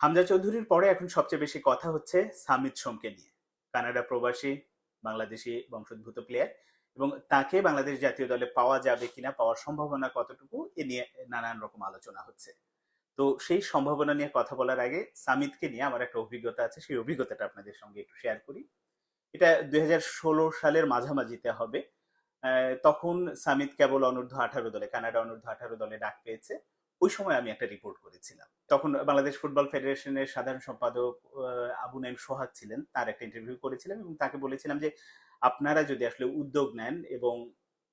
হামজা চৌধুরীর পরে এখন সবচেয়ে বেশি কথা হচ্ছে সামিত সোমকে নিয়ে। কানাডা প্রবাসী বাংলাদেশি বংশোদ্ভূত প্লেয়ার এবং তাকে বাংলাদেশ জাতীয় দলে পাওয়া যাবে কিনা, পাওয়ার সম্ভাবনা কতটুকু, এ নিয়ে নানান রকম আলোচনা হচ্ছে। তো সেই সম্ভাবনা নিয়ে কথা বলার আগে সামিতকে নিয়ে আমার একটা অভিজ্ঞতা আছে, সেই অভিজ্ঞতাটা আপনাদের সঙ্গে একটু শেয়ার করি। এটা 2016 সালের মাঝামাঝিতে হবে। তখন সামিত কেবল অনূর্ধ্ব 18 দলে, কানাডা অনূর্ধ্ব 18 দলে ডাক পেয়েছে। ওই সময় আমি একটা রিপোর্ট করেছিলাম। তখন বাংলাদেশ ফুটবল ফেডারেশনের সাধারণ সম্পাদক আবু নাইম সোহাগ ছিলেন, তার একটা ইন্টারভিউ করেছিলাম এবং তাকে বলেছিলাম যে আপনারা যদি আসলে উদ্যোগ নেন এবং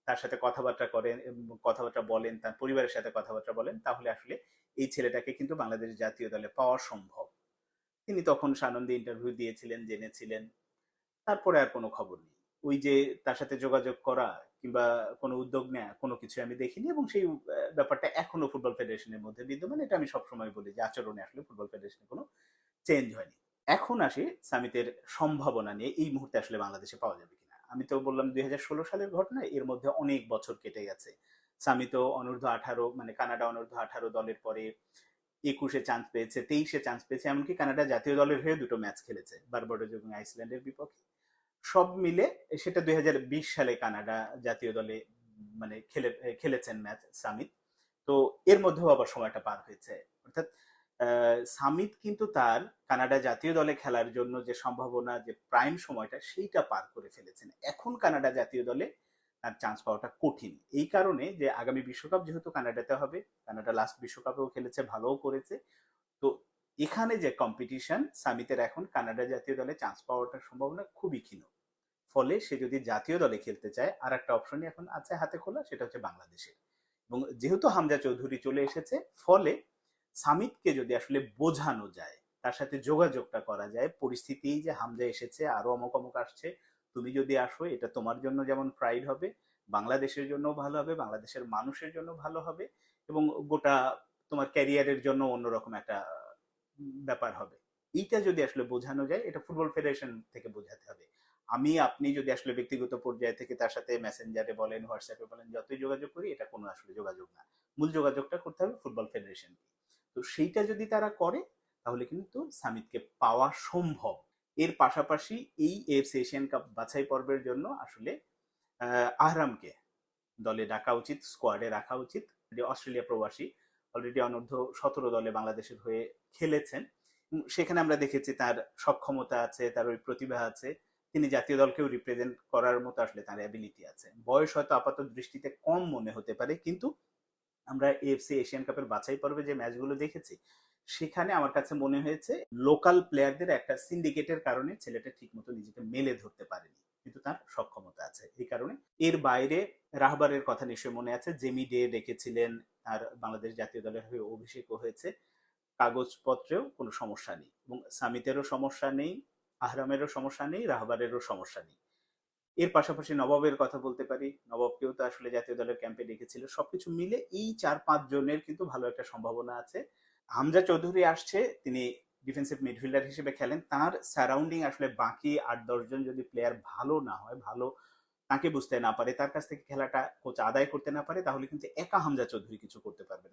তার সাথে কথাবার্তা করেন এবং কথাবার্তা বলেন, তার পরিবারের সাথে কথাবার্তা বলেন, তাহলে আসলে এই ছেলেটাকে কিন্তু বাংলাদেশ জাতীয় দলে পাওয়া সম্ভব। তিনি তখন সানন্দে ইন্টারভিউ দিয়েছিলেন, জেনেছিলেন। তারপরে আর কোনো খবর নেই। ওই যে তার সাথে যোগাযোগ করা কিংবা কোনো উদ্যোগ নেয়া, কোনো কিছু আমি দেখিনি এবং সেই ব্যাপারটা এখনো ফুটবল ফেডারেশনের মধ্যে বিদ্যমান। এটা আমি সবসময় বলি যে আচরণে আসলে ফুটবল ফেডারেশনে কোনো চেঞ্জ হয়নি। এখন আসি সামিতের সম্ভাবনা নিয়ে, এই মুহূর্তে আসলে বাংলাদেশে পাওয়া যাবে কিনা। আমি তো বললাম 2016 সালের ঘটনা, এর মধ্যে অনেক বছর কেটে গেছে। সামিত অনূর্ধ্ব 18 মানে কানাডা অনূর্ধ্ব 18 দলের পরে 21-এ চান্স পেয়েছে, 23-এ চান্স পেয়েছে, এমনকি কানাডা জাতীয় দলের হয়ে দুটো ম্যাচ খেলেছে, বারবাডোজ এবং আইসল্যান্ডের বিপক্ষে। সব মিলে সেটা 2020 সালে কানাডা জাতীয় দলে মানে খেলেছেন ম্যাচ সামিত। তো এর মধ্যেও আবার সময়টা পার হয়েছে, অর্থাৎ সামিত কিন্তু তার কানাডা জাতীয় দলে খেলার জন্য যে সম্ভাবনা, যে প্রাইম সময়টা, সেইটা পার করে ফেলেছেন। এখন কানাডা জাতীয় দলে তার চান্স পাওয়াটা কঠিন, এই কারণে যে আগামী বিশ্বকাপ যেহেতু কানাডাতে হবে, কানাডা লাস্ট বিশ্বকাপেও খেলেছে, ভালোও করেছে। তো এখানে যে কম্পিটিশন, সামিতের এখন কানাডা জাতীয় দলে চান্স পাওয়াটার সম্ভাবনা খুবই ক্ষীণ। ফলে সে যদি জাতীয় দলে খেলতে চায়, আর একটা অপশনই এখন আছে হাতে খোলা, সেটা হচ্ছে বাংলাদেশে। এবং যেহেতু হামজা চৌধুরী চলে এসেছে, ফলে সামিতকে যদি আসলে বোঝানো যায়, তার সাথে যোগাযোগটা করা যায়, পরিস্থিতি যে হামজা এসেছে, আরো অমুক অমুক আসছে, তুমি যদি আসো এটা তোমার জন্য যেমন প্রাইড হবে, বাংলাদেশের জন্য ভালো হবে, বাংলাদেশের মানুষের জন্য ভালো হবে এবং গোটা তোমার ক্যারিয়ারের জন্য অন্যরকম একটা ব্যাপার হবে। এইটা যদি আসলে বোঝানো যায়, এটা ফুটবল ফেডারেশন থেকে বোঝাতে হবে। আমি আপনি যদি আসলে ব্যক্তিগত পর্যায়ে থেকে তার সাথে মেসেঞ্জারে বলেন, হোয়াটসঅ্যাপে বলেন, যতই যোগাযোগ করি, এটা কোনো আসলে যোগাযোগ না। মূল যোগাযোগটা করতে হবে ফুটবল ফেডারেশনকে। তো সেইটা যদি তারা করে, তাহলে কিন্তু সামিতকে পাওয়া সম্ভব। এর পাশাপাশি এই এফসি এশিয়ান কাপ বাছাই পর্বের জন্য আসলে আহরামকে দলে ডাকা উচিত, স্কোয়াডে রাখা উচিত। যে অস্ট্রেলিয়া প্রবাসী, অলরেডি অনূর্ধ্ব 17 দলে বাংলাদেশের হয়ে খেলেছেন। সেখানে আমরা দেখেছি তার সক্ষমতা আছে, তার ওই প্রতিভা আছে, তিনি জাতীয় দলকেও রিপ্রেজেন্ট করার মতো আসলে তার অ্যাবিলিটি আছে। বয়স হয়তো আপাত দৃষ্টিতে কম মনে হতে পারে, কিন্তু আমরা এএফসি এশিয়ান কাপের বাছাই পর্বে যে ম্যাচগুলো দেখেছি, সেখানে আমার কাছে মনে হয়েছে লোকাল প্লেয়ারদের একটা সিন্ডিকেটের কারণে ছেলেটা ঠিক মতো নিজেকে মেলে ধরতে পারেনি, কিন্তু তার সক্ষমতা আছে এই কারণে। এর বাইরে রাহবারের কথা নিশ্চয়ই মনে আছে, জেমি ডে রেখেছিলেন, তার বাংলাদেশ জাতীয় দলের হয়ে অভিষেকও হয়েছে, কাগজপত্রেও কোনো সমস্যা নেই এবং সামিতেরও সমস্যা নেই, আহরামেরও সমস্যা নেই, রাহবারেরও সমস্যা নেই। এর পাশাপাশি নবাবের কথা বলতে পারি, নবাবকেও তো আসলে জাতীয় দলের ক্যাম্পে ডেকেছিল। সবকিছু মিলে এই 4-5 জনের কিন্তু ভালো একটা সম্ভাবনা আছে। হামজা চৌধুরী আসছে, তিনি ডিফেন্সিভ মিডফিল্ডার হিসেবে খেলেন। তার সারাউন্ডিং আসলে বাকি 8-10 জন যদি প্লেয়ার ভালো না হয়, ভালো তাকে বুঝতে না পারে, তার কাছ থেকে খেলাটা কোচ আদায় করতে না পারে, তাহলে কিন্তু একা হামজা চৌধুরী কিছু করতে পারবে না।